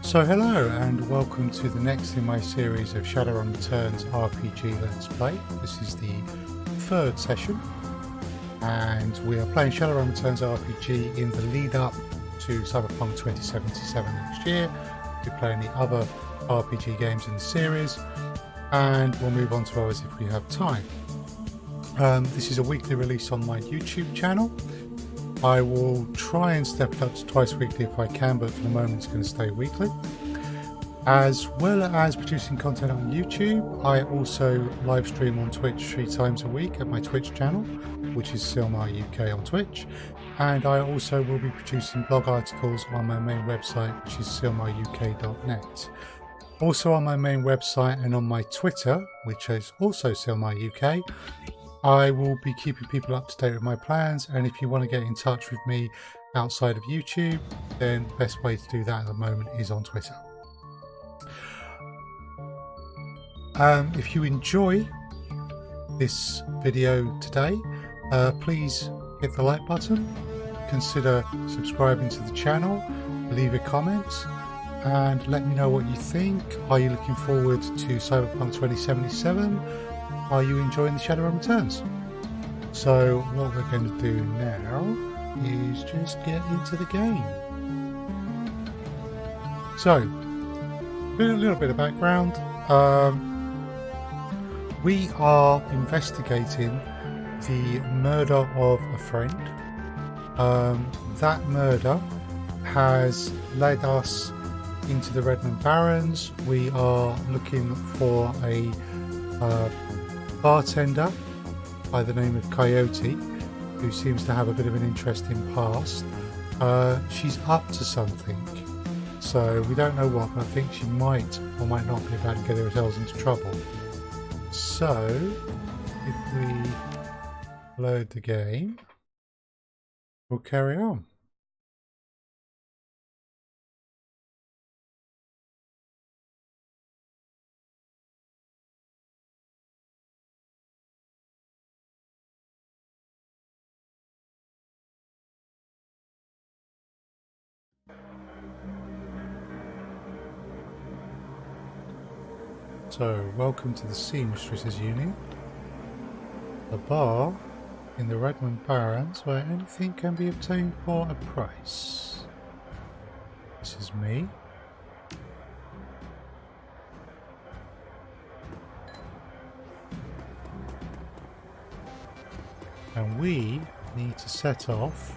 So hello and welcome to the next in my series of Shadowrun Returns RPG Let's Play. This is the third session and we are playing Shadowrun Returns RPG in the lead up to Cyberpunk 2077 next year. We're playing the other RPG games in the series and we'll move on to others if we have time. This is a weekly release on my YouTube channel. I will try and step it up to twice weekly if I can, but for the moment it's going to stay weekly. As well as producing content on YouTube, I also live stream on Twitch 3 times a week at my Twitch channel, which is SilmarUK on Twitch. And I also will be producing blog articles on my main website, which is silmaruk.net. Also on my main website and on my Twitter, which is also SilmarUK, I will be keeping people up to date with my plans, and if you want to get in touch with me outside of YouTube, then the best way to do that at the moment is on Twitter. If you enjoy this video today, please hit the like button, consider subscribing to the channel, leave a comment, and let me know what you think. Are you looking forward to Cyberpunk 2077? Are you enjoying the Shadowrun Returns? So what we're going to do now is just get into the game. So, a little bit of background. We are investigating the murder of a friend. That murder has led us into the Redmond Barrens. We are looking for a bartender by the name of Coyote, who seems to have a bit of an interesting past. She's up to something, so we don't know what, but I think she might or might not be about to get ourselves into trouble. So if we load the game, we'll carry on. So, welcome to the Seamstresses Union, a bar in the Redmond Barrens where anything can be obtained for a price. This is me. And we need to set off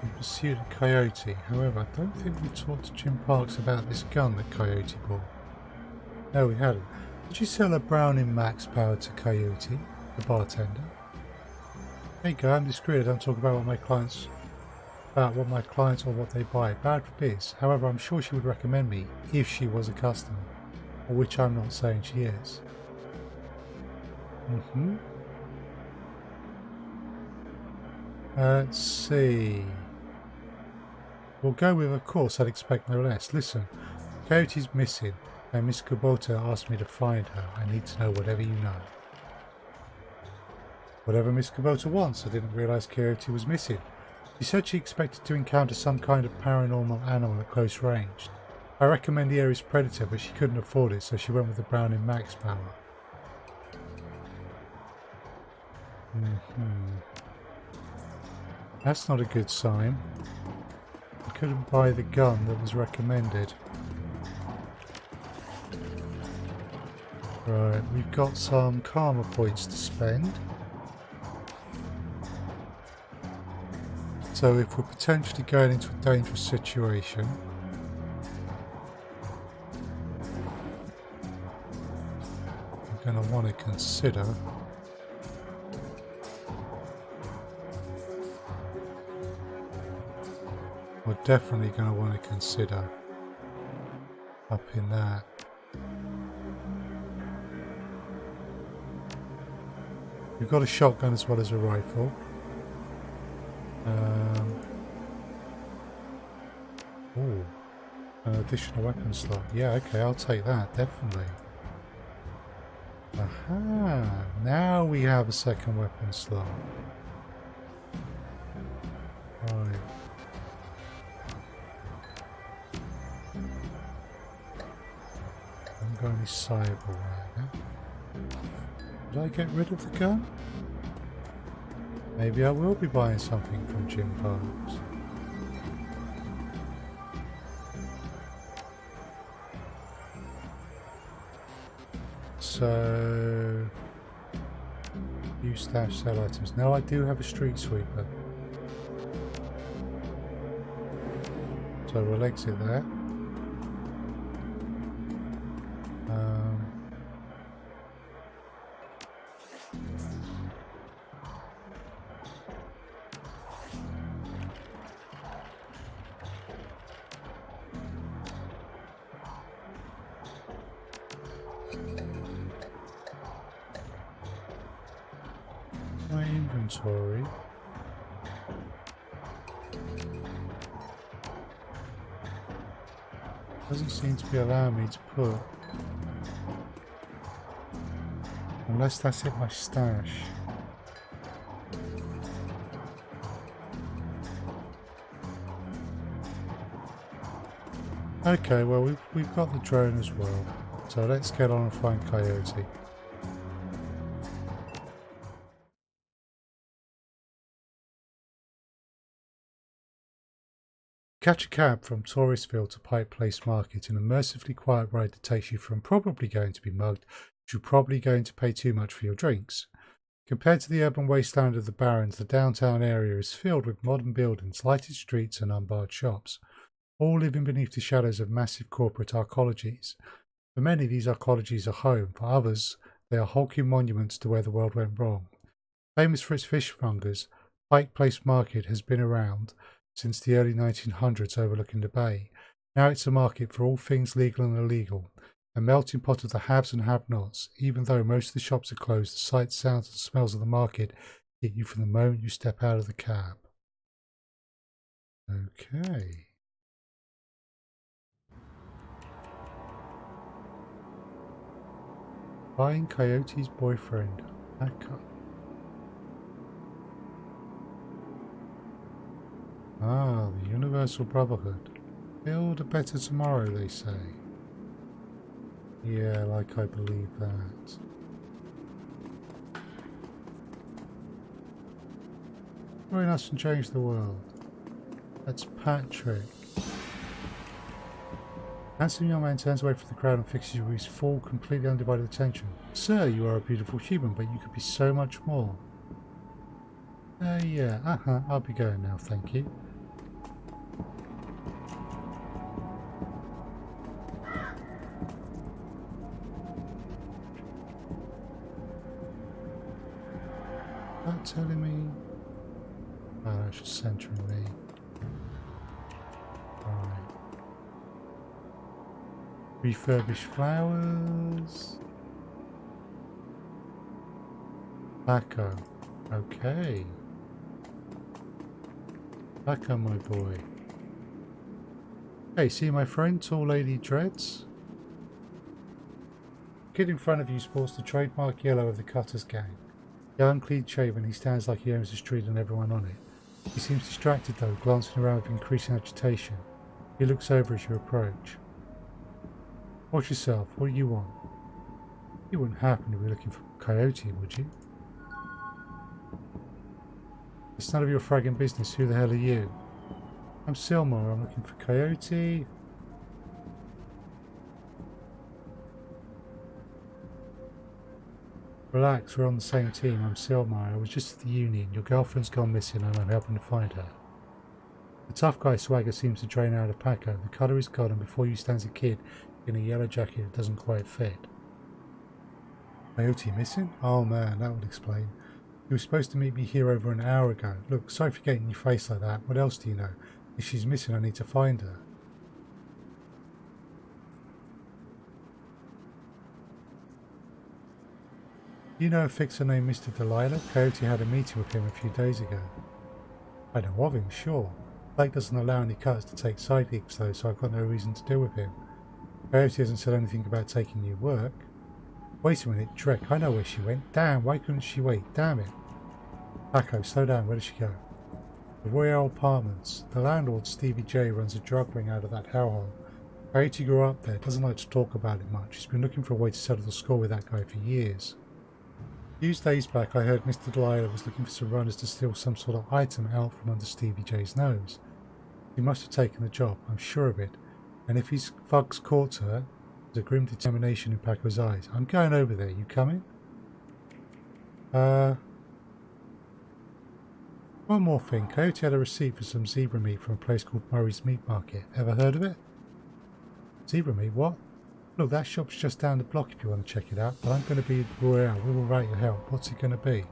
in pursuit of Coyote. However, I don't think we talked to Jim Parks about this gun that Coyote bought. No, we hadn't. Did you sell a Browning max power to Coyote, the bartender? There you go, I'm discreet. I don't talk about what my clients or what they buy. Bad for biz. However, I'm sure she would recommend me if she was a customer, or which I'm not saying she is. Let's see. We'll go with, of course, I'd expect no less. Listen, Coyote's missing, and Miss Kubota asked me to find her. I need to know whatever you know. Whatever Miss Kubota wants. I didn't realise Coyote was missing. She said she expected to encounter some kind of paranormal animal at close range. I recommend the Ares Predator, but she couldn't afford it, so she went with the Browning Max power. That's not a good sign. I couldn't buy the gun that was recommended. Right, we've got some karma points to spend. So if we're potentially going into a dangerous situation, we're going to want to consider we're definitely going to want to consider up in that. We've got a shotgun as well as a rifle. Oh, an additional weapon slot. Yeah, okay, I'll take that, definitely. Aha, now we have a second weapon slot. Right. got any cyberware. Huh? Did I get rid of the gun? Maybe I will be buying something from Jim Parks. So, you stash sell items. Now I do have a street sweeper. So we'll exit there. My inventory. Doesn't seem to be allowing me to put, unless that's it, my stash. Okay, well we've got the drone as well, so let's get on and find Coyote. Catch a cab from Touristville to Pike Place Market, an immersively quiet ride that takes you from probably going to be mugged to probably going to pay too much for your drinks. Compared to the urban wasteland of the Barrens, the downtown area is filled with modern buildings, lighted streets and unbarred shops, all living beneath the shadows of massive corporate arcologies. For many, these arcologies are home. For others, they are hulking monuments to where the world went wrong. Famous for its fishmongers, Pike Place Market has been around since the early 1900s, overlooking the bay. Now it's a market for all things legal and illegal, a melting pot of the haves and have-nots. Even though most of the shops are closed, the sights, sounds and smells of the market hit you from the moment you step out of the cab. Okay. Buying Coyote's boyfriend, Paco. Ah, the Universal Brotherhood. Build a better tomorrow, they say. Yeah, like I believe that. Join us and change the world. That's Patrick. Handsome young man turns away from the crowd and fixes you with his full, completely undivided attention. Sir, you are a beautiful human, but you could be so much more. Yeah, I'll be going now, thank you. That telling me? Oh, that's just centering me. Alright. Refurbished flowers. Paco. Okay. Paco, my boy. Hey, see my friend, Tall Lady Dreads? The kid in front of you sports the trademark yellow of the Cutters gang. Young, clean-shaven, he stands like he owns the street and everyone on it. He seems distracted though, glancing around with increasing agitation. He looks over as you approach. Watch yourself, what do you want? You wouldn't happen to be looking for Coyote, would you? It's none of your fragging business, who the hell are you? I'm Silmar, I'm looking for Coyote. Relax, we're on the same team. I'm Silmar. I was just at the union. Your girlfriend's gone missing and I'm helping to find her. The tough guy swagger seems to drain out of Paco. The colour is gone and before you stands a kid in a yellow jacket that doesn't quite fit. Coyote missing? Oh man, that would explain. You were supposed to meet me here over an hour ago. Look, sorry for getting your face like that. What else do you know? If she's missing, I need to find her. You know a fixer named Mr. Delilah? Coyote had a meeting with him a few days ago. I know of him, sure. Blake doesn't allow any cutters to take side gigs though, so I've got no reason to deal with him. Coyote hasn't said anything about taking new work. Wait a minute, Trek, I know where she went. Damn, why couldn't she wait? Damn it. Paco, slow down, where did she go? The Royale Apartments. The landlord, Stevie J, runs a drug ring out of that hellhole. Coyote grew up there, doesn't like to talk about it much. He's been looking for a way to settle the score with that guy for years. A few days back I heard Mr. Delilah was looking for some runners to steal some sort of item out from under Stevie J's nose. He must have taken the job, I'm sure of it, and if his thugs caught her, there's a grim determination in Paco's eyes. I'm going over there, you coming? One more thing, Coyote had a receipt for some zebra meat from a place called Murray's Meat Market. Ever heard of it? Zebra meat, what? Look, that shop's just down the block if you want to check it out, but I'm going to be at Royale. We will write your help. What's it going to be?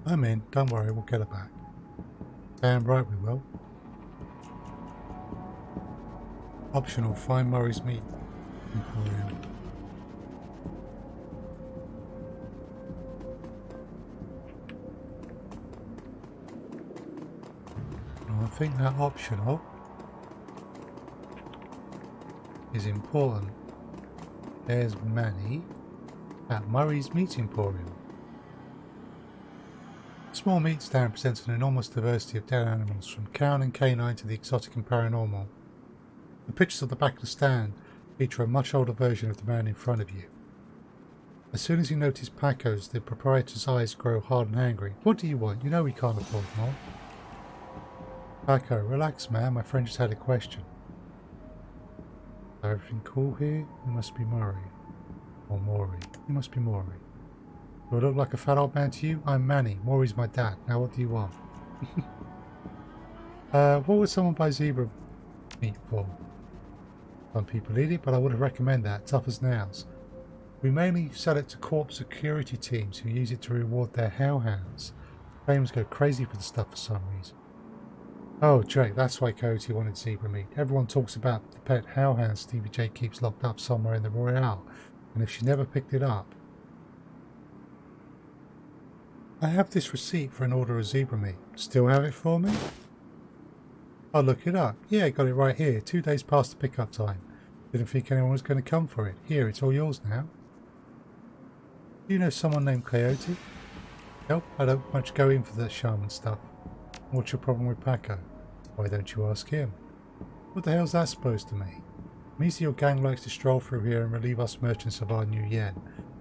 I'm in. Don't worry, we'll get her back. Damn right we will. Optional, find Murray's Meat Emporium. I think that optional is important. There's Manny at Murray's Meat Emporium. The small meat stand presents an enormous diversity of dead animals, from cow and canine to the exotic and paranormal. The pictures at the back of the stand feature a much older version of the man in front of you. As soon as you notice Paco's, the proprietor's eyes grow hard and angry. What do you want? You know we can't afford more. Paco, relax man, my friend just had a question. Everything cool here? You must be Murray. Or Maury. You must be Maury. Do I look like a fat old man to you? I'm Manny. Maury's my dad. Now what do you want? What would someone buy zebra meat for? Some people eat it, but I wouldn't recommend that. Tough as nails. We mainly sell it to corp security teams who use it to reward their hellhounds. Claims go crazy for the stuff for some reason. Oh, Jake, that's why Coyote wanted zebra meat. Everyone talks about the pet hellhound Stevie J keeps locked up somewhere in the Royale, and if she never picked it up. I have this receipt for an order of zebra meat. Still have it for me? I'll look it up. Yeah, got it right here. 2 days past the pickup time. Didn't think anyone was going to come for it. Here, it's all yours now. Do you know someone named Coyote? Nope, I don't much go in for that shaman stuff. What's your problem with Paco? Why don't you ask him? What the hell's that supposed to mean? It means your gang likes to stroll through here and relieve us merchants of our new yen.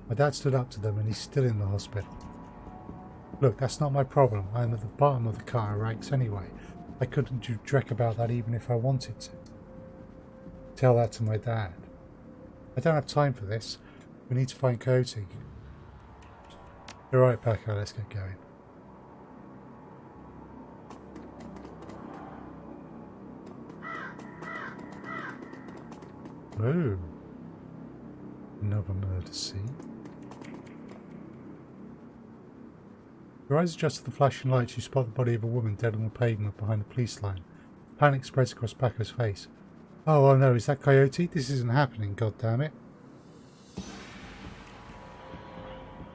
My dad stood up to them and he's still in the hospital. Look, that's not my problem. I'm at the bottom of the car ranks anyway. I couldn't do dreck about that even if I wanted to. Tell that to my dad. I don't have time for this. We need to find Coyote. You're right, Paco, let's get going. Oh, another murder scene. Your eyes adjust to the flashing lights. You spot the body of a woman dead on the pavement behind the police line. Panic spreads across Paco's face. Oh no, is that Coyote? This isn't happening, goddammit.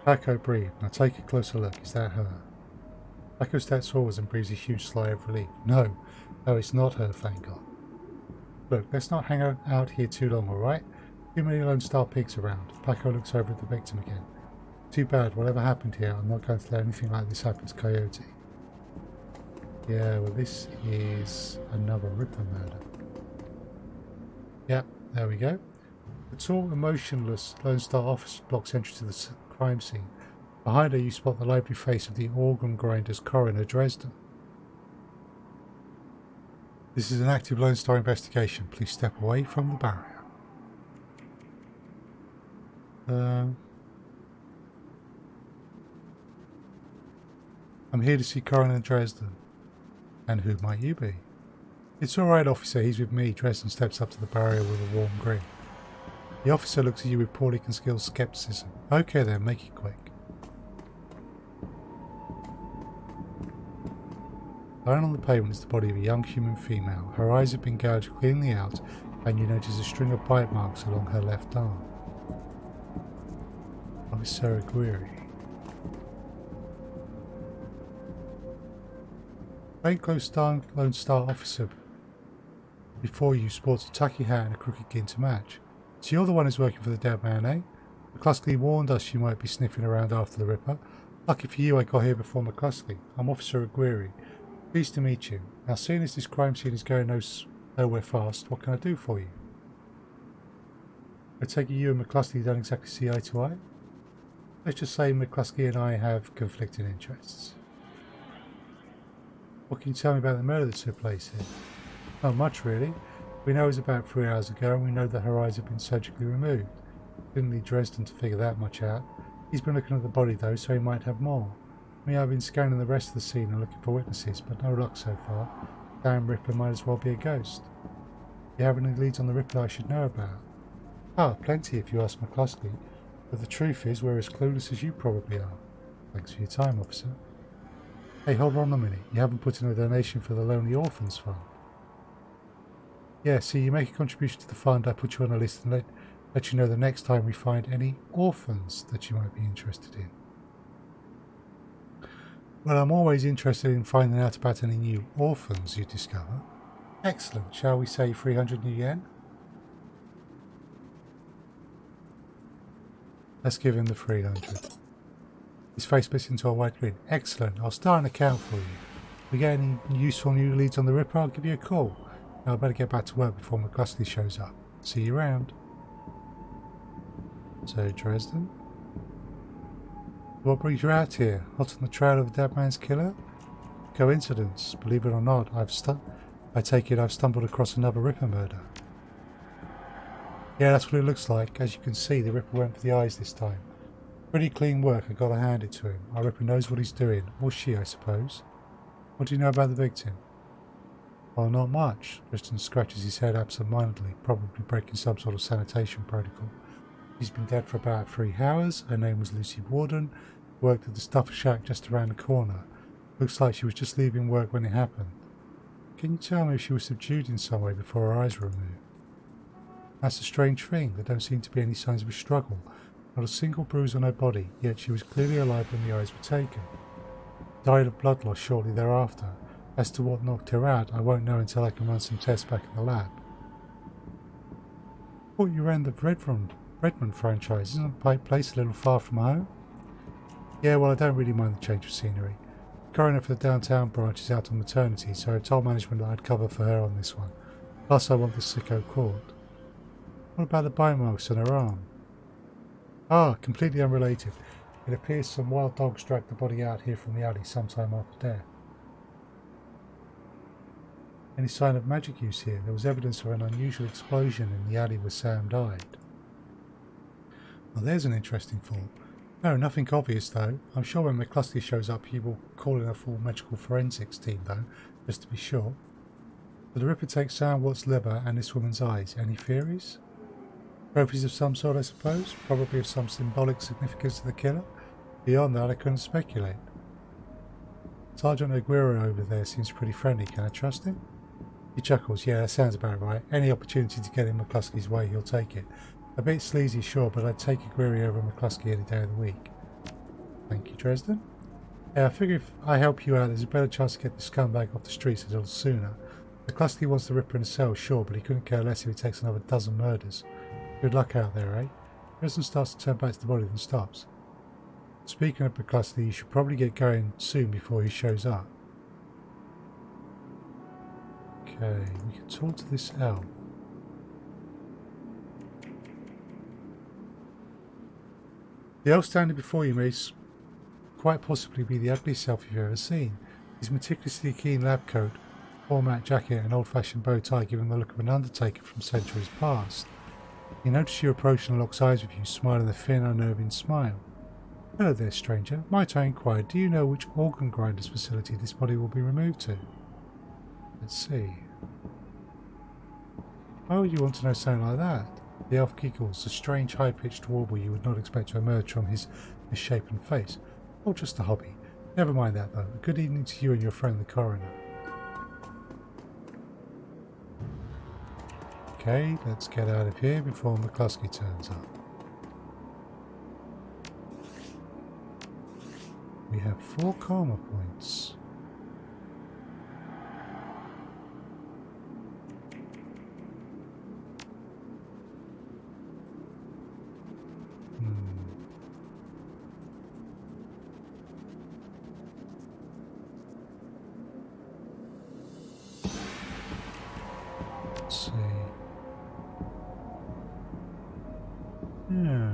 Paco breathed. Now take a closer look. Is that her? Paco steps forwards and breathes a huge sigh of relief. No, it's not her, thank God. Look, let's not hang out here too long, alright? Too many Lone Star pigs around. Paco looks over at the victim again. Too bad, whatever happened here, I'm not going to let anything like this happen to Coyote. Yeah, well this is another Ripper murder. Yep, there we go. The tall and motionless Lone Star office blocks entry to the crime scene. Behind her you spot the lively face of the organ grinder's coroner, Dresden. This is an active Lone Star investigation. Please step away from the barrier. I'm here to see Coroner Dresden. And who might you be? It's alright, officer, he's with me. Dresden steps up to the barrier with a warm grin. The officer looks at you with poorly concealed skepticism. Okay then, make it quick. Lying on the pavement is the body of a young human female. Her eyes have been gouged cleanly out, and you notice a string of bite marks along her left arm. Officer Aguirre. Plainclothes Lone Star officer before you sports a tacky hat and a crooked gin to match. So you're the one who's working for the dead man, eh? The Cluskly warned us you might be sniffing around after the Ripper. Lucky for you I got here before McCluskey. I'm Officer Aguirre. Pleased to meet you. Now seeing as this crime scene is going nowhere fast, what can I do for you? I take it you and McCluskey don't exactly see eye to eye? Let's just say McCluskey and I have conflicting interests. What can you tell me about the murder that took place here? Not much really. We know it was about 3 hours ago and we know that her eyes have been surgically removed. Didn't need Dresden to figure that much out. He's been looking at the body though, so he might have more. Me, I've been scanning the rest of the scene and looking for witnesses, but no luck so far. Damn Ripper might as well be a ghost. Do you have any leads on the Ripper I should know about? Ah, plenty if you ask McCluskey. But the truth is we're as clueless as you probably are. Thanks for your time, officer. Hey, hold on a minute. You haven't put in a donation for the Lonely Orphans Fund. Yeah, see, you make a contribution to the fund, I put you on a list and let you know the next time we find any orphans that you might be interested in. Well, I'm always interested in finding out about any new orphans you discover. Excellent. Shall we say 300 new yen? Let's give him the 300. His face splits into a wide grin. Excellent. I'll start an account for you. If we get any useful new leads on the Ripper, I'll give you a call. Now I better get back to work before McCluskey shows up. See you around. So, Dresden? What brings you out here? Hot on the trail of a dead man's killer? Coincidence. Believe it or not, I take it I've stumbled across another Ripper murder. Yeah, that's what it looks like. As you can see, the Ripper went for the eyes this time. Pretty clean work, I gotta hand it to him. Our Ripper knows what he's doing. Or she, I suppose. What do you know about the victim? Well, not much. Tristan scratches his head absent-mindedly, probably breaking some sort of sanitation protocol. She's been dead for about 3 hours. Her name was Lucy Warden. Worked at the Stuffer Shack just around the corner. Looks like she was just leaving work when it happened. Can you tell me if she was subdued in some way before her eyes were removed? That's a strange thing. There don't seem to be any signs of a struggle. Not a single bruise on her body, yet she was clearly alive when the eyes were taken. Died of blood loss shortly thereafter. As to what knocked her out, I won't know until I can run some tests back in the lab. I thought you ran the Redmond franchise. Isn't the place a little far from home? Yeah, well, I don't really mind the change of scenery. The coroner for the downtown branch is out on maternity, so I told management that I'd cover for her on this one. Plus, I want the sicko caught. What about the bite marks on her arm? Ah, completely unrelated. It appears some wild dogs dragged the body out here from the alley sometime after death. Any sign of magic use here? There was evidence of an unusual explosion in the alley where Sam died. Well, there's an interesting thought. No, nothing obvious though. I'm sure when McCluskey shows up he will call in a full medical forensics team though, just to be sure. Did the Ripper take Sam Watt's liver and this woman's eyes? Any theories? Trophies of some sort, I suppose? Probably of some symbolic significance to the killer? Beyond that, I couldn't speculate. Sergeant Aguirre over there seems pretty friendly. Can I trust him? He chuckles. Yeah, that sounds about right. Any opportunity to get in McCluskey's way, he'll take it. A bit sleazy, sure, but I'd take Aguirre over McCluskey any day of the week. Thank you, Dresden. Yeah, I figure if I help you out, there's a better chance to get the scumbag off the streets a little sooner. McCluskey wants the Ripper in a cell, sure, but he couldn't care less if he takes another dozen murders. Good luck out there, eh? Dresden starts to turn back to the body, then stops. Speaking of McCluskey, you should probably get going soon before he shows up. Okay, we can talk to this elf. The elf standing before you may quite possibly be the ugliest elf you've ever seen. His meticulously keen lab coat, format jacket and old-fashioned bow tie give him the look of an undertaker from centuries past. He notices you approach and locks eyes with you, smiling a thin, unnerving smile. Hello there, stranger. Might I inquire, do you know which organ grinder's facility this body will be removed to? Let's see. Why would you want to know something like that? The elf giggles, a strange high-pitched warble you would not expect to emerge from his misshapen face. Oh, just a hobby. Never mind that, though. A good evening to you and your friend the coroner. Okay, let's get out of here before McCluskey turns up. We have 4 karma points. see. Yeah.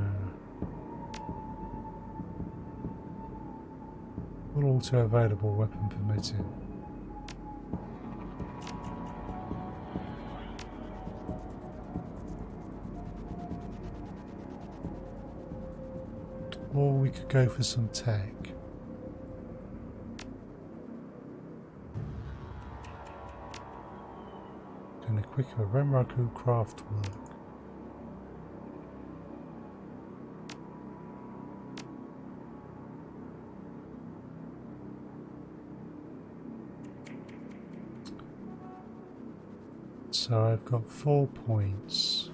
All auto available, weapon permitted. Or we could go for some tech. And a quicker SilmarUK craft work. So I've got 4 points.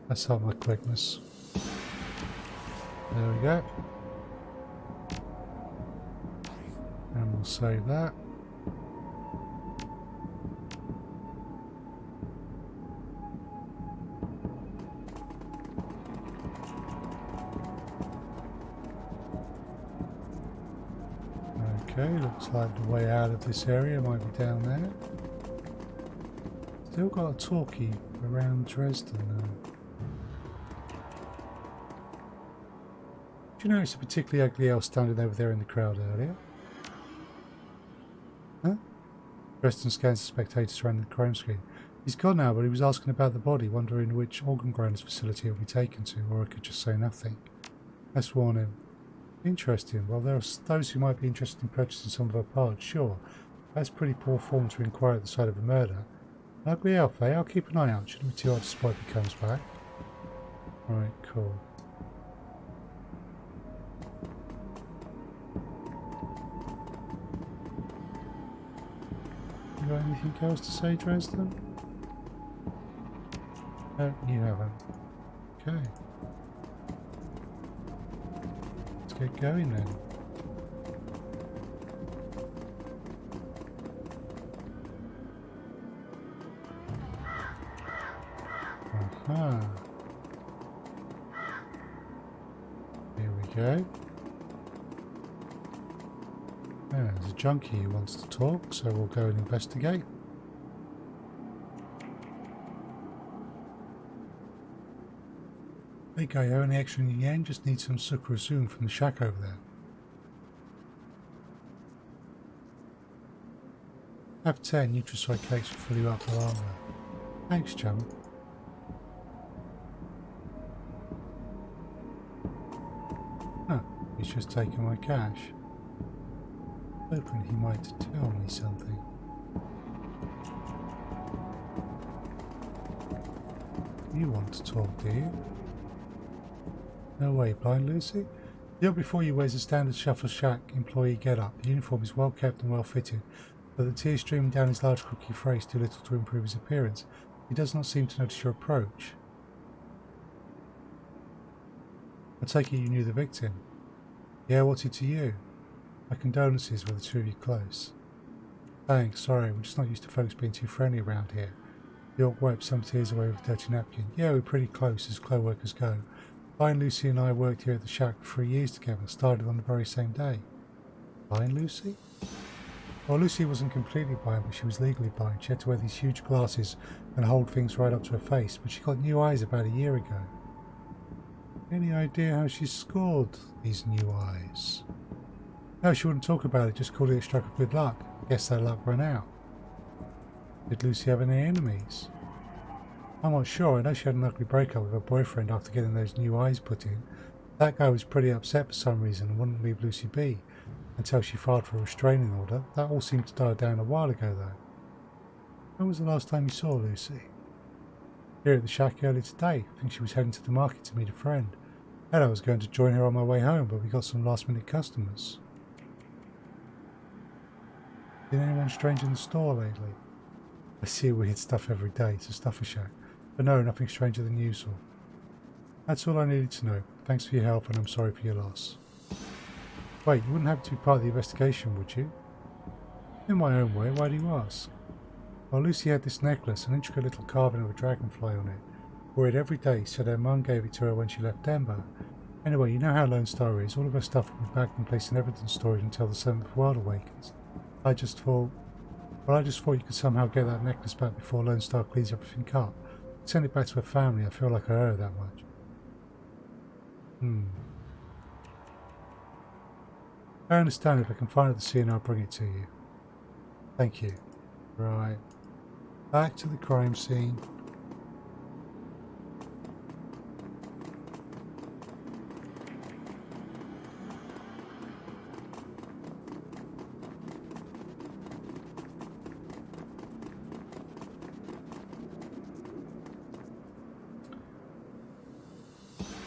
Let's have my quickness. There we go. And we'll save that. Okay, looks like the way out of this area might be down there. Still got a talkie around Dresden though. Did you notice a particularly ugly elf standing over there in the crowd earlier? Huh? Dresden scans the spectators surrounding the crime scene. He's gone now, but he was asking about the body, wondering which organ grinders facility it will be taken to, or I could just say nothing. Let's warn him. Interesting. Well, there are those who might be interested in purchasing some of her parts, sure. That's pretty poor form to inquire at the site of a murder. An ugly elf, eh? I'll keep an eye out. Shouldn't be too hard to spot if he comes back. Alright, cool. You got anything else to say, Dresden? No, you haven't. Okay. Let's get going then. Aha. Here we go. There's a junkie who wants to talk, so we'll go and investigate. Hey Coyote, any extra in the end? Just need some sucre soon from the shack over there. Have 10 Nutricide cakes will fill you up with armor. Thanks, chum. Huh, he's just taken my cash. Hoping he might tell me something. You want to talk, do you? No way, Blind Lucy. The up before you wears a standard Shuffle Shack employee get-up. The uniform is well kept and well fitted, but the tears streaming down his large crooked face do little to improve his appearance. He does not seem to notice your approach. I take it you knew the victim. Yeah, what's it to you? My condolences, were the two of you close? Thanks, sorry, we're just not used to folks being too friendly around here. York wiped some tears away with a dirty napkin. Yeah, we're pretty close as co-workers go. Blind Lucy and I worked here at the shack for 3 years together, started on the very same day. Blind Lucy? Well, Lucy wasn't completely blind, but she was legally blind. She had to wear these huge glasses and hold things right up to her face, but she got new eyes about a year ago. Any idea how she scored these new eyes? No, she wouldn't talk about it, just called it a stroke of good luck. Guess that luck ran out. Did Lucy have any enemies? I'm not sure. I know she had an ugly breakup with her boyfriend after getting those new eyes put in. That guy was pretty upset for some reason and wouldn't leave Lucy be until she filed for a restraining order. That all seemed to die down a while ago though. When was the last time you saw Lucy? Here at the shack earlier today. I think she was heading to the market to meet a friend. And I was going to join her on my way home, but we got some last minute customers. Been anyone strange in the store lately? I see weird stuff every day. It's a stuffer shack. But no, nothing stranger than usual. That's all I needed to know. Thanks for your help and I'm sorry for your loss. Wait, you wouldn't have to be part of the investigation, would you? In my own way, why do you ask? Well, Lucy had this necklace, an intricate little carving of a dragonfly on it. Wore it every day, said her mum gave it to her when she left Denver. Anyway, you know how Lone Star is. All of our stuff will be back in place in evidence storage until the 7th world awakens. I just thought you could somehow get that necklace back before Lone Star cleans everything up. Send it back to her family. I feel like I owe her that much. I understand. If I can find it at the scene, I'll bring it to you. Thank you. Right. Back to the crime scene.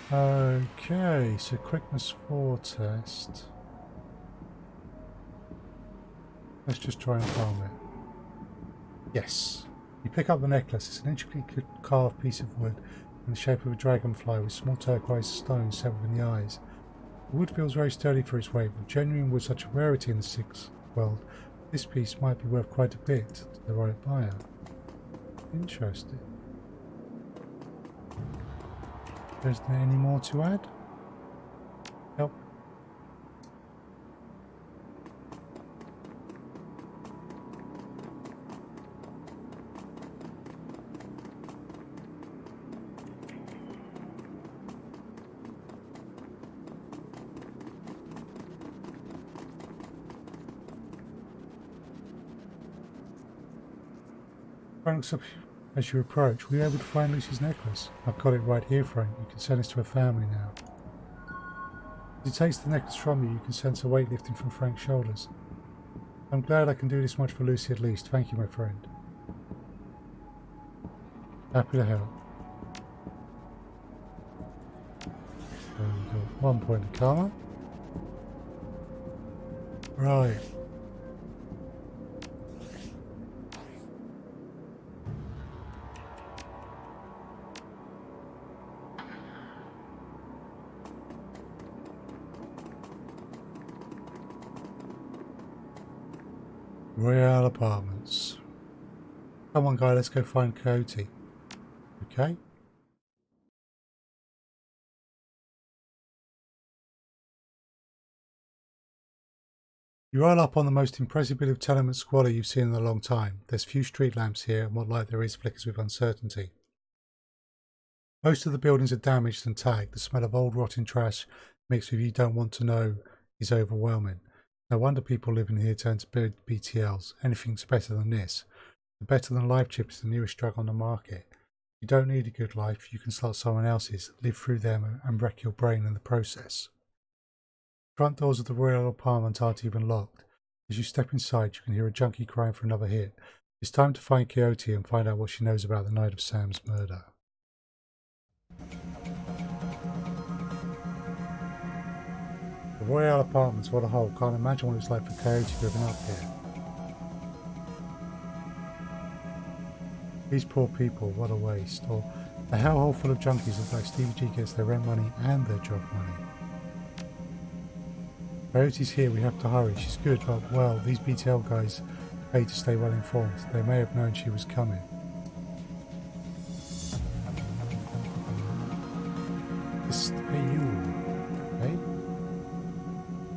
Okay, so quickness 4 test. Let's just try and palm it. Yes. You pick up the necklace. It's an intricately carved piece of wood in the shape of a dragonfly with small turquoise stones set within the eyes. The wood feels very sturdy for its weight. With genuine wood such a rarity in the 6th world, this piece might be worth quite a bit to the right buyer. Interesting. Is there any more to add? Nope. Frank looks up as you approach. Were you able to find Lucy's necklace? I've got it right here, Frank. You can send this to her family now. As he takes the necklace from you, you can sense a weight lifting from Frank's shoulders. I'm glad I can do this much for Lucy at least. Thank you, my friend. Happy to help. So we've got 1 point of karma. Right. Royale Apartments. Come on, guy, let's go find Coyote. Okay. You roll up on the most impressive bit of tenement squalor you've seen in a long time. There's few street lamps here, and what light there is flickers with uncertainty. Most of the buildings are damaged and tagged. The smell of old rotten trash mixed with you don't want to know is overwhelming. No wonder people living here turn to BTLs. Anything's better than this. The better than life chip is the nearest drug on the market. You don't need a good life. You can start someone else's, live through them and wreck your brain in the process. Front doors of the Royal Apartment aren't even locked. As you step inside, you can hear a junkie crying for another hit. It's time to find Coyote and find out what she knows about the night of Sam's murder. The Royal Apartments, what a hole. Can't imagine what it's like for Coyote living up here. These poor people, what a waste. Or a hellhole full of junkies look like Stevie G gets their rent money and their job money. Coyote's here, we have to hurry. She's good, but well, these BTL guys pay to stay well informed. They may have known she was coming. Hey you, hey?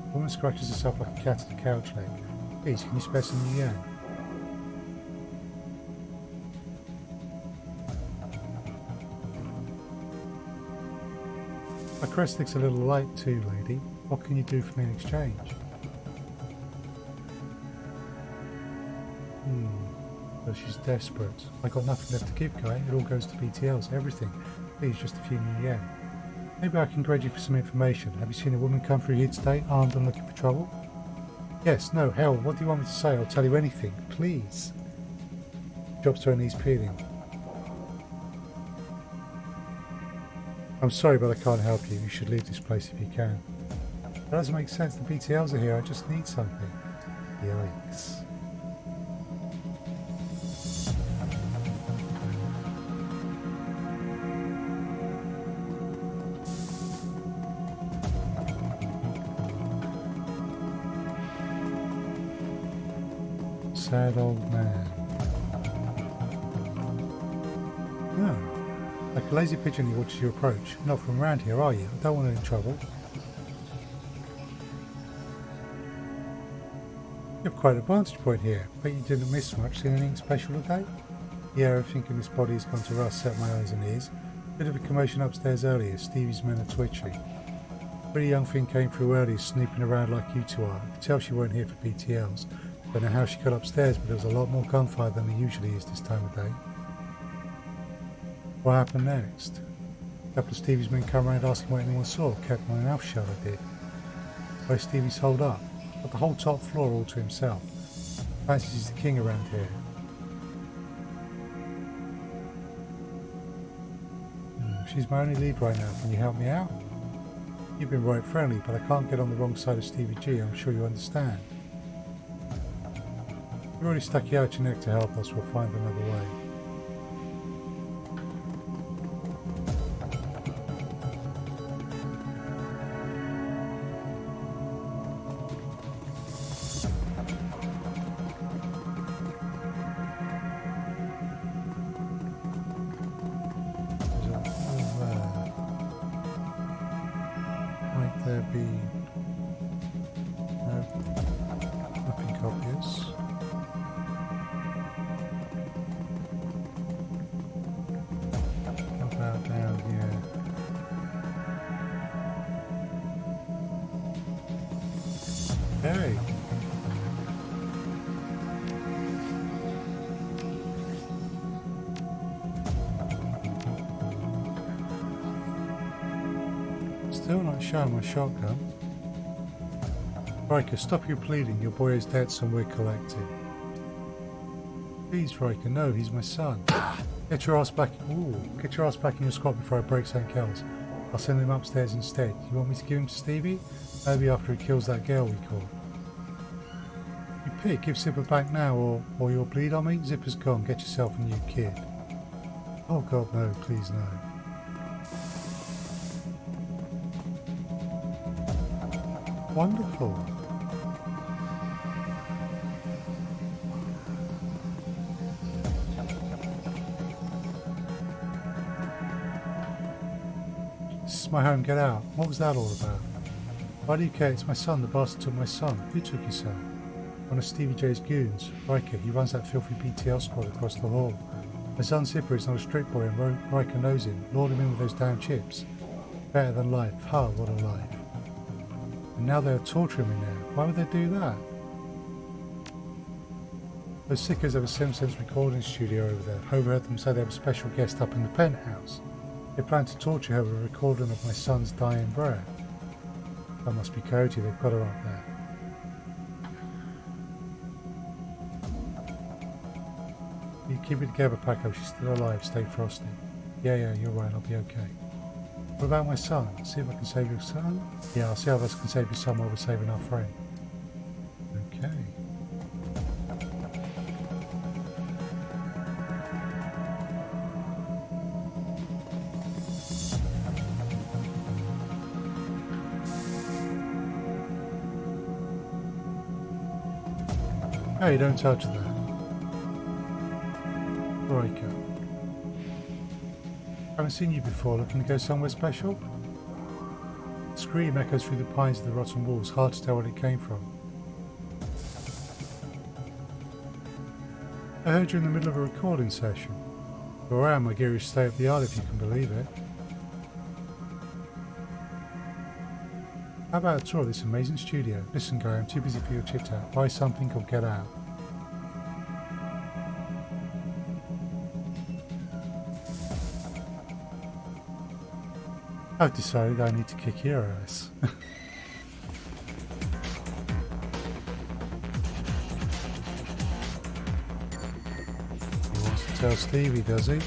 The woman scratches herself like a cat at a couch leg. Please, can you spare some yen? My crest looks a little light too, lady. What can you do for me in exchange? Well, she's desperate. I got nothing left to give, guy. It all goes to BTLs, everything. Please, just a few new yen. Maybe I can grade you for some information. Have you seen a woman come through here today, armed and looking for trouble? Yes, no, hell, what do you want me to say? I'll tell you anything, please. Job's to her knees peeling. I'm sorry, but I can't help you. You should leave this place if you can. That doesn't make sense. The BTLs are here. I just need something. Yikes. Sad old man. Oh. Like a lazy pigeon he watches you approach. You're not from around here, are you? I don't want any trouble. You have quite a vantage point here. Bet you didn't miss much. Seen anything special today? Yeah, everything in this body has gone to rust, set my eyes and ears. Bit of a commotion upstairs earlier. Stevie's men are twitchy. Pretty young thing came through early, snooping around like you two are. I could tell she weren't here for BTLs. Don't know how she got upstairs, but there was a lot more gunfire than there usually is this time of day. What happened next? A couple of Stevie's men come around asking what anyone saw. Kept my mouth shut, I did. Where Stevie's holed up. Got the whole top floor all to himself. Fancies he's the king around here. She's my only lead right now. Can you help me out? You've been right friendly, but I can't get on the wrong side of Stevie G. I'm sure you understand. You've already stuck you out your neck to help us. We'll find another way. There be no, nothing obvious. How about down here? Hey. Still not showing my shotgun. Riker, stop your pleading. Your boy is dead, and we're collecting. Please, Riker, no, he's my son. Get your ass back. Ooh, get your ass back in your squad before I break St. Kells. I'll send him upstairs instead. You want me to give him to Stevie? Maybe after he kills that girl we caught. You pig, give Zipper back now, or you'll bleed on me. Zipper's gone. Get yourself a new kid. Oh God, no! Please, no. Wonderful. This is my home, get out. What was that all about? Why do you care? It's my son, the bastard took my son. Who took your son? One of Stevie J's goons. Riker, he runs that filthy BTL squad across the hall. My son Zipper is not a street boy and Riker knows him. Lord him in with those damn chips. Better than life. Ha, what a life. And now they're torturing me now. Why would they do that? Those sickos have a Simpsons recording studio over there. Overheard them say they have a special guest up in the penthouse. They plan to torture her with a recording of my son's dying breath. That must be Coyote, they've got her up there. You keep it together, Paco, she's still alive, stay frosty. Yeah, you're right, I'll be okay. What about my son? See if I can save your son? Yeah, I'll see how I can save your son while we're saving our friend. Okay. Hey, don't touch that. Riker. Haven't seen you before. Looking to go somewhere special? The scream echoes through the pines of the rotten walls. Hard to tell where it came from. I heard you in the middle of a recording session. Where I am, my gear is state of the art, if you can believe it. How about a tour of this amazing studio? Listen, guy, I'm too busy for your chit-chat. Buy something or get out. I've decided I need to kick your ass. He wants to tell Stevie, does he?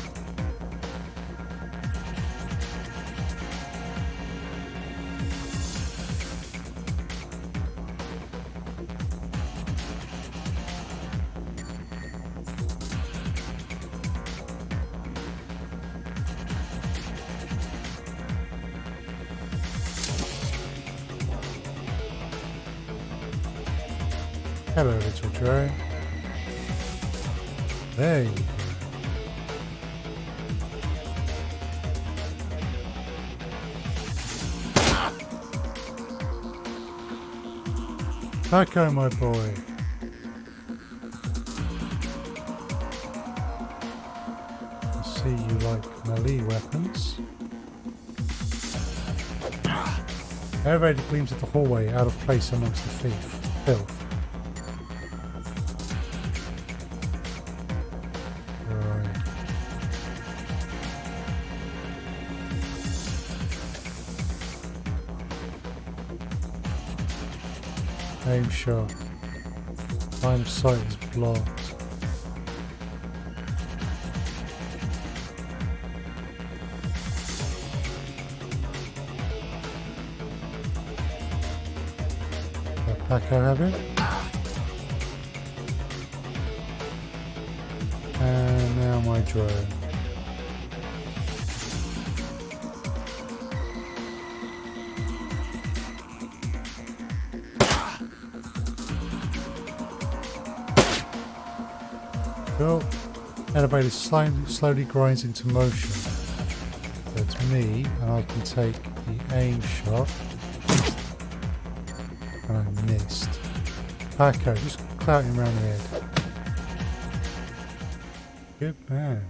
Hello, little Joe. There you go. Paco, my boy. I see you like melee weapons. Elevator gleams at the hallway, out of place amongst the filth. Right. Aim shot. Line of sight is blocked. Paco have it. And now my drone. Cool. Elevator slowly grinds into motion. So it's me, and I can take the aim shot. And I missed. Paco, just clout him around the head. Good man.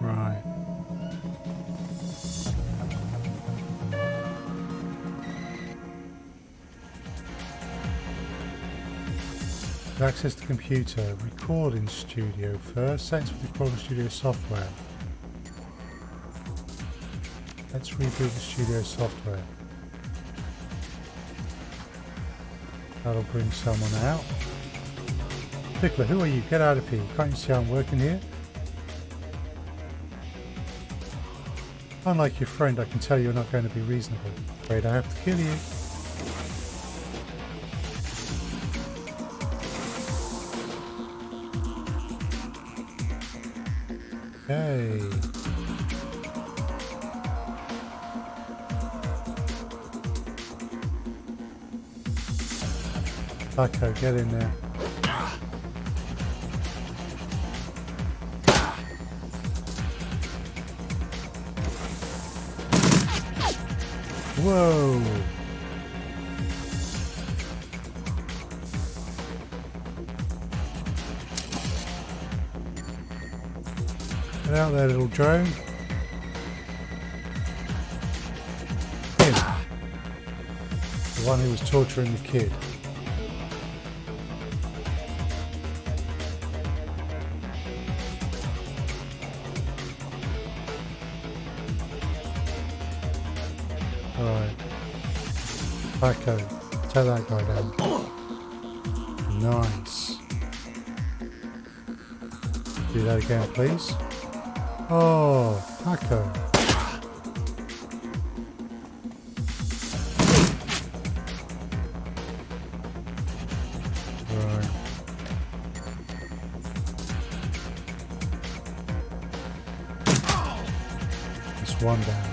Right. Access the computer. Recording studio first. Settings for the recording studio software. Let's reboot the studio software. That'll bring someone out. Tickler, who are you? Get out of here. Can't you see I'm working here? Unlike your friend, I can tell you're not going to be reasonable. Afraid I have to kill you. Okay. Paco, get in there. Whoa! Get out there, little drone. Him. The one who was torturing the kid. Alright. Paco, take that guy down. Nice. Do that again, please. Oh, Paco. Right. That's one down.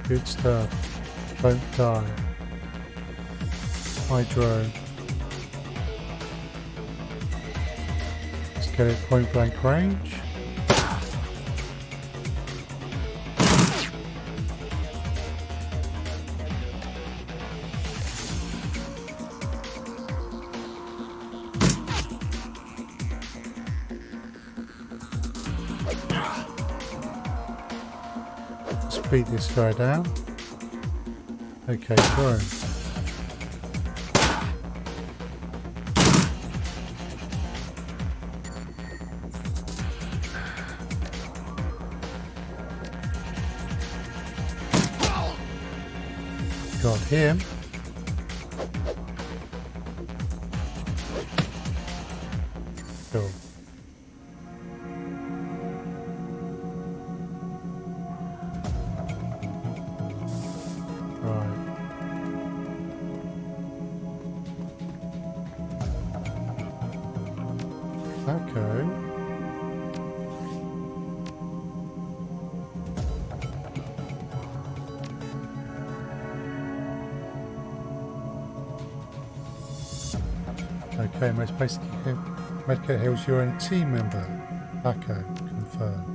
Good stuff. Don't die. My drone. Let's get it point blank range. Beat this guy down. Okay, drone. Got him. Cool. Paco. Okay, most basic Medicare Hills, you're a team member. Paco, confirm.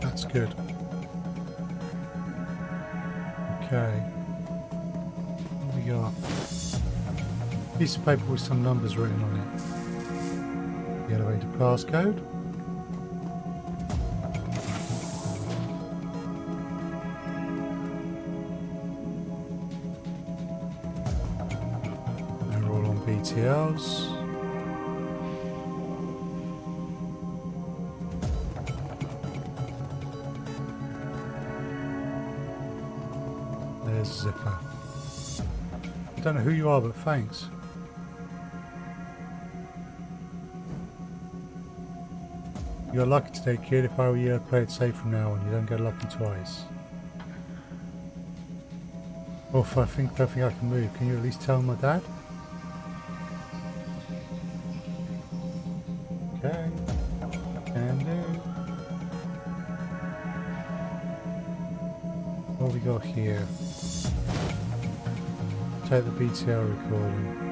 That's good. Okay. What have we got? Piece of paper with some numbers written on it. The elevator passcode. They're all on BTLs. There's zipper. I don't know who you are, but thanks. You're lucky today, kid. If I were you, I'd play it safe from now on. You don't get lucky twice. Well, if I think I can move, can you at least tell my dad? Okay. Can do. What have we got here? Take the BTL recording.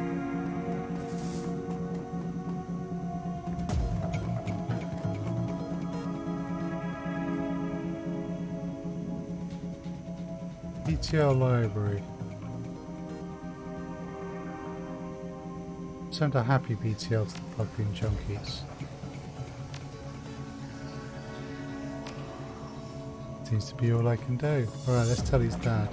BTL library. Send a happy BTL to the plugged in junkies. Seems to be all I can do. Alright, let's tell his dad.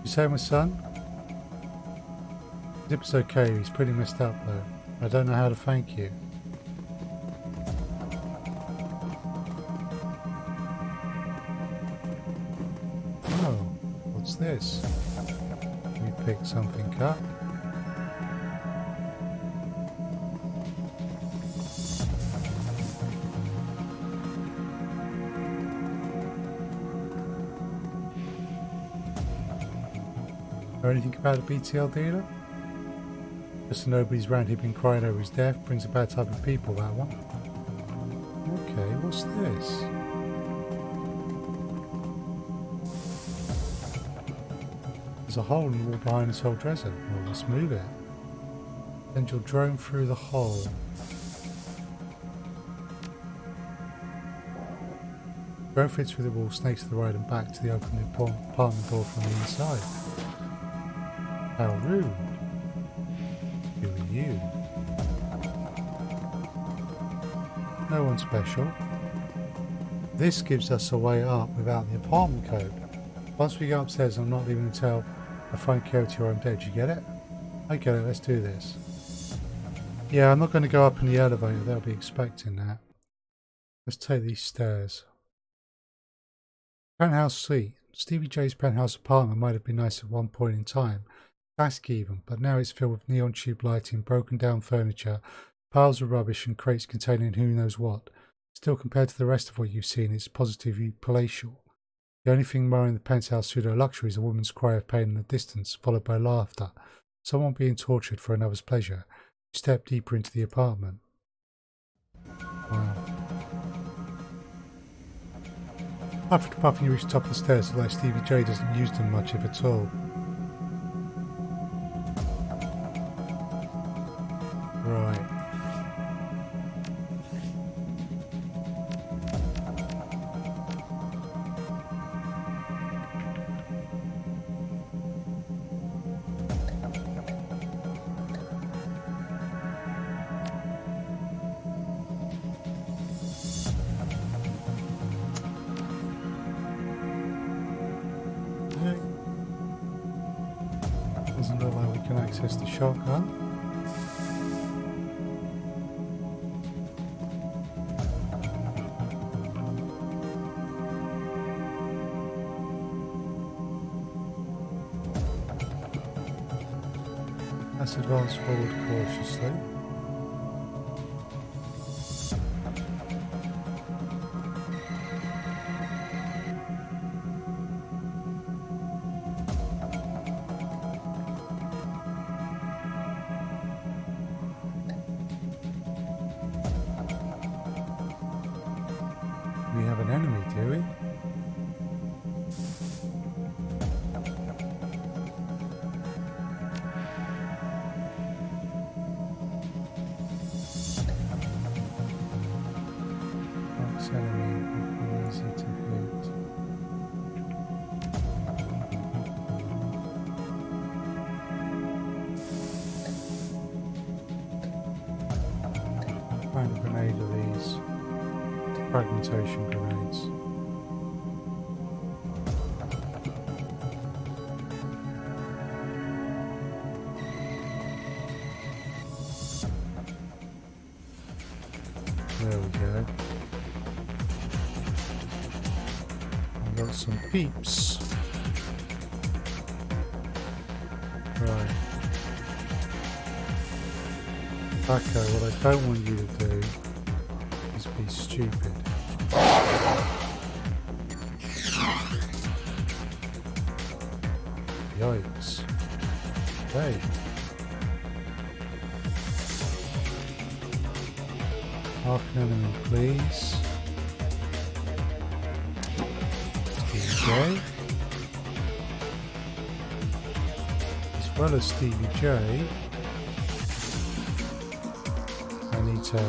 You say my son? Zip's okay, he's pretty messed up though. I don't know how to thank you. What's this? We pick something up. Know anything about a BTL dealer? Just nobody's round here been crying over his death. Brings a bad type of people, that one. Okay, what's this? There's a hole in the wall behind this old dresser. Well, let's move it. Send your drone through the hole. Drone fits through the wall, snakes to the right and back to the open apartment door from the inside. How rude. Who are you? No one special. This gives us a way up without the apartment code. Once we go upstairs, I'm not leaving until I find Coyote or I'm dead. You get it? I get it. Let's do this. Yeah, I'm not going to go up in the elevator. They'll be expecting that. Let's take these stairs. Penthouse suite. Stevie J's penthouse apartment might have been nice at one point in time. Classic even, but now it's filled with neon tube lighting, broken down furniture, piles of rubbish and crates containing who knows what. Still, compared to the rest of what you've seen, it's positively palatial. The only thing marring the penthouse pseudo-luxury is a woman's cry of pain in the distance, followed by laughter. Someone being tortured for another's pleasure. You step deeper into the apartment. Wow. After the puffing, you reach the top of the stairs, although Stevie J doesn't use them much, if at all. Right. Doesn't look like we can access the shotgun. Let's advance forward cautiously. we have an enemy, do we? That's enemy would be easy to beat. Find a grenade of these. Fragmentation grenades. There we go. I've got some peeps. Right. Paco, what I don't want you to do is be stupid. Yikes. Hey. Mark an enemy, please. Stevie J. As well as Stevie J, I need to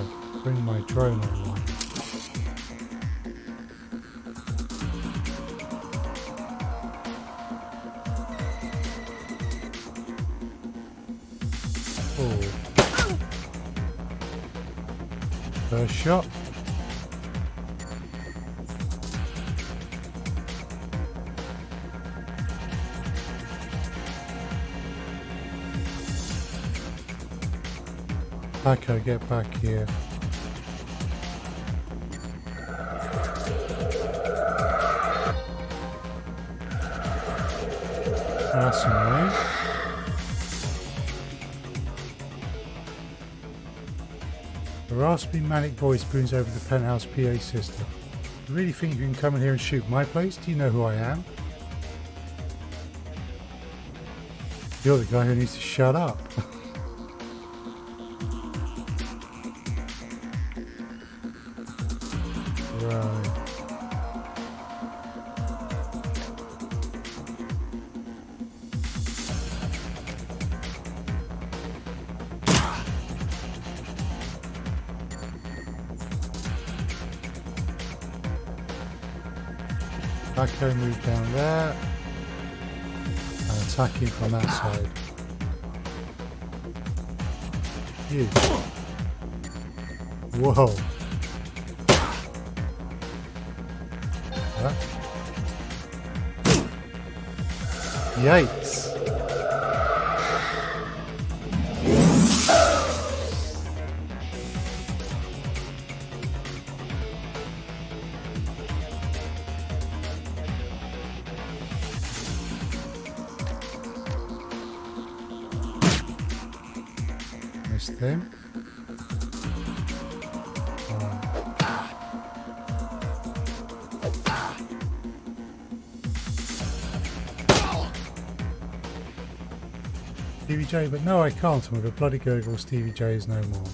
bring my drone online. First shot. Paco, get back here. That's annoying. A raspy, manic voice booms over the penthouse PA system. You really think you can come in here and shoot my place? Do you know who I am? You're the guy who needs to shut up. Right. Paco, move down there and attack him from that side. You. Whoa. Huh? Yikes. Him. Stevie J, but no I can't, I'm with a bloody gurgle. Stevie J is no more.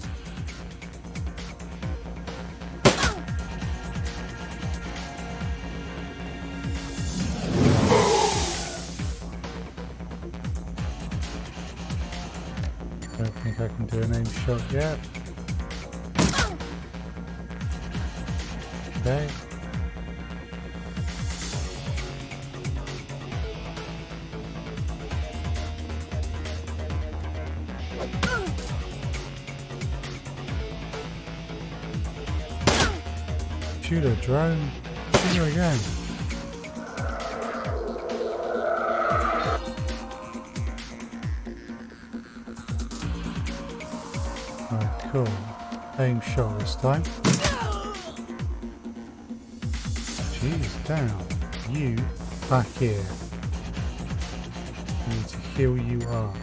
Don't think I can do an aim shot yet. Okay. Shoot a drone. Shoot her again. Cool. Aim shot this time. Jeez, down. You back here. I need to heal you up.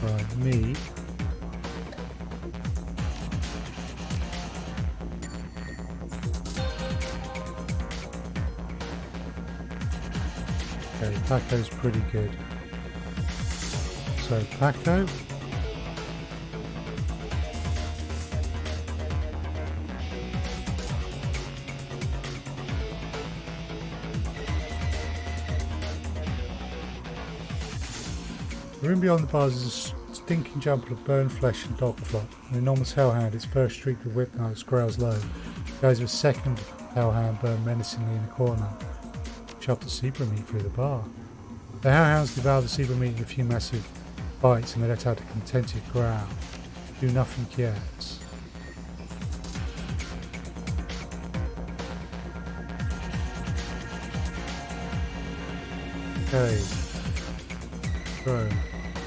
Right, me. Okay, Paco's pretty good. So, Paco. The room beyond the bars is a stinking jumble of burned flesh and dog flop. An enormous hellhound, its first streak of whip notes growls low. Goes with a second hellhound burned menacingly in the corner. Shoved the zebra meat through the bar. The hellhounds devour the zebra meat in a few massive bites and they let out a contented growl. Do nothing yet. Okay. So,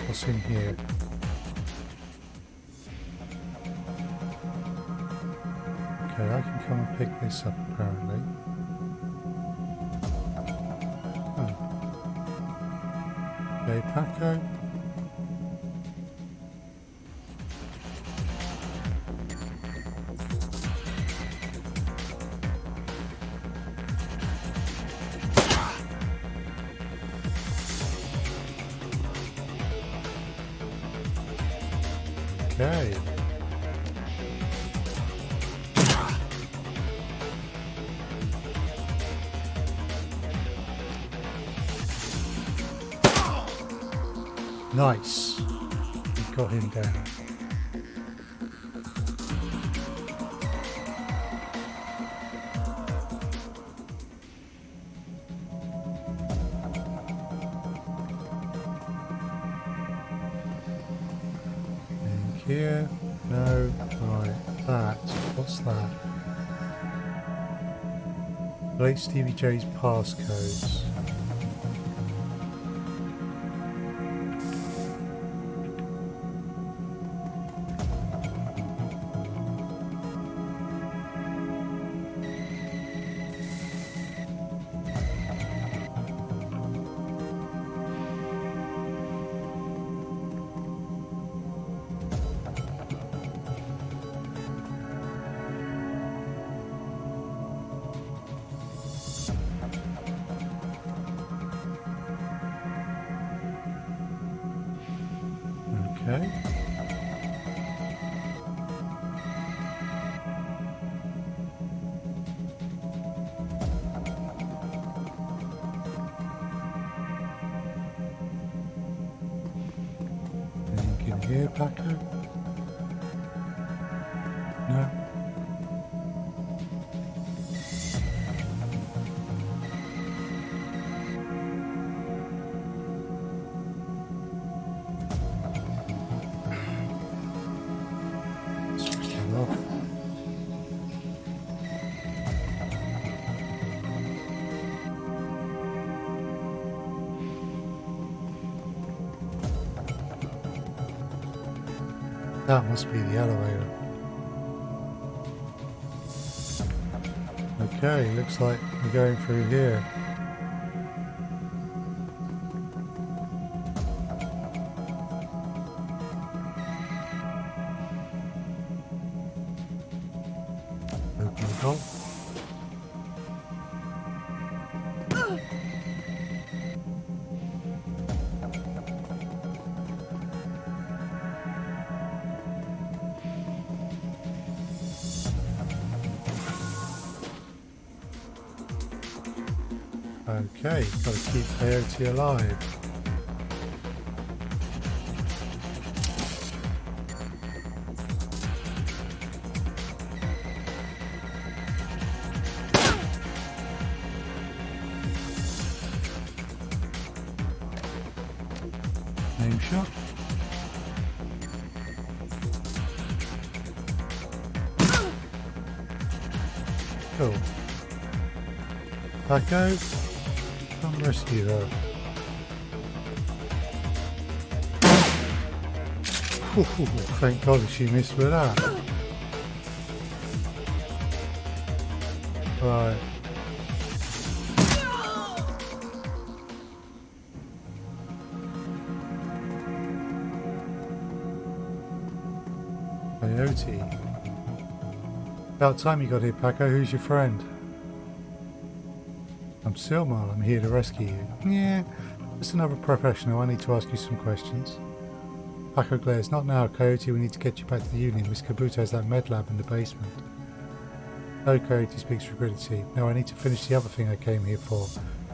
what's in here? Okay, I can come and pick this up apparently. Oh. Okay, Paco. Okay. Nice. We got him down. Here, no, right, that, what's that? Late Stevie J's passcodes. Okay. Anything in here, Paco? No. That must be the elevator. Okay, looks like we're going through here. Open the door. Okay, got to keep Coyote alive. Name shot. Cool. Paco. Come rescue her. Thank God she missed with that. Right. Coyote. About time you got here, Paco. Who's your friend? I'm Silmar. I'm here to rescue you. Yeah, just another professional. I need to ask you some questions. Paco glares. Not now, Coyote. We need to get you back to the Union. Miss Kabuto has that med lab in the basement. No, Coyote speaks with gravity. No, I need to finish the other thing I came here for.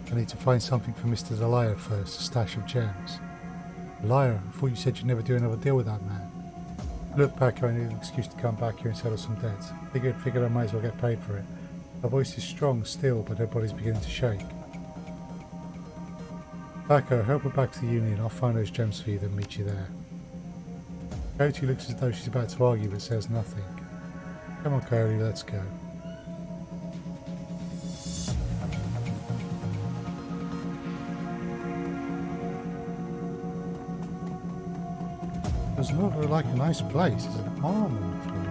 I need to find something for Mr. Delia first, a stash of gems. Delia, I thought you said you'd never do another deal with that man. Look, Paco, I need an excuse to come back here and settle some debts. Figured I might as well get paid for it. Her voice is strong still, but her body's beginning to shake. Paco, help her back to the Union. I'll find those gems for you, then meet you there. Coyote looks as though she's about to argue, but says nothing. Come on, Coyote, let's go. Does not look like a nice place. There's an arm on the floor.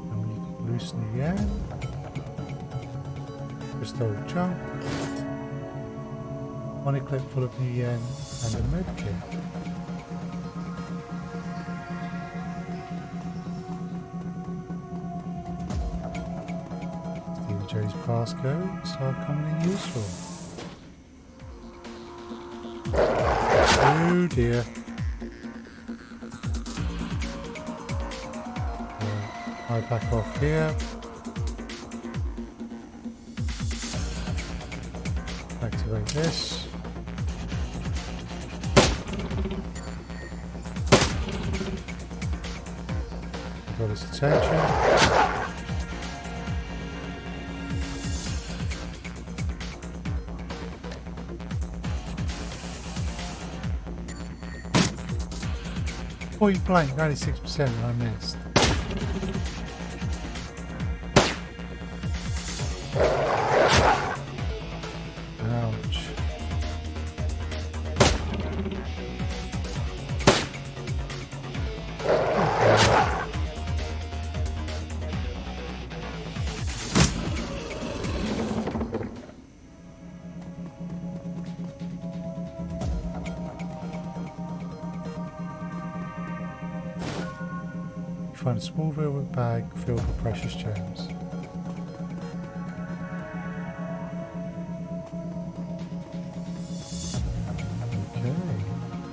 And we can loosen the yen. Crystal junk. One clip full of new yen and a med kit. Joe's passcodes are commonly useful. Oh dear. I back off here. Activate this. Got his attention. Point blank, 96% and I missed. Ouch. Find a small velvet bag filled with precious gems. Okay.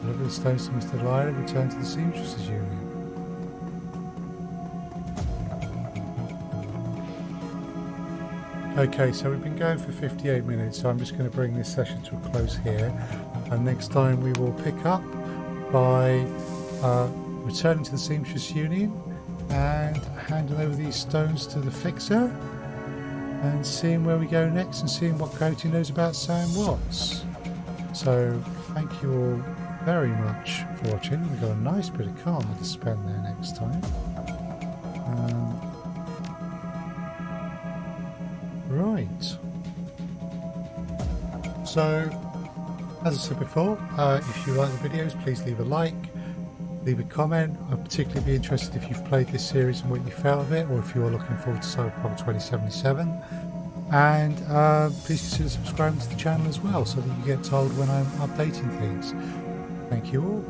Deliver the stones to Mr. Delia and return to the Seamstresses Union. Okay, so we've been going for 58 minutes, so I'm just going to bring this session to a close here. And next time we will pick up by returning to the Seamstress Union and handing over these stones to the fixer and seeing where we go next and seeing what Coyote knows about Sam Watts. So thank you all very much for watching. We've got a nice bit of karma to spend there next time. Right. So as I said before, if you like the videos, please leave a like. Leave a comment. I'd particularly be interested if you've played this series and what you felt of it, or if you're looking forward to Cyberpunk 2077. And please consider subscribing to the channel as well, so that you get told when I'm updating things. Thank you all.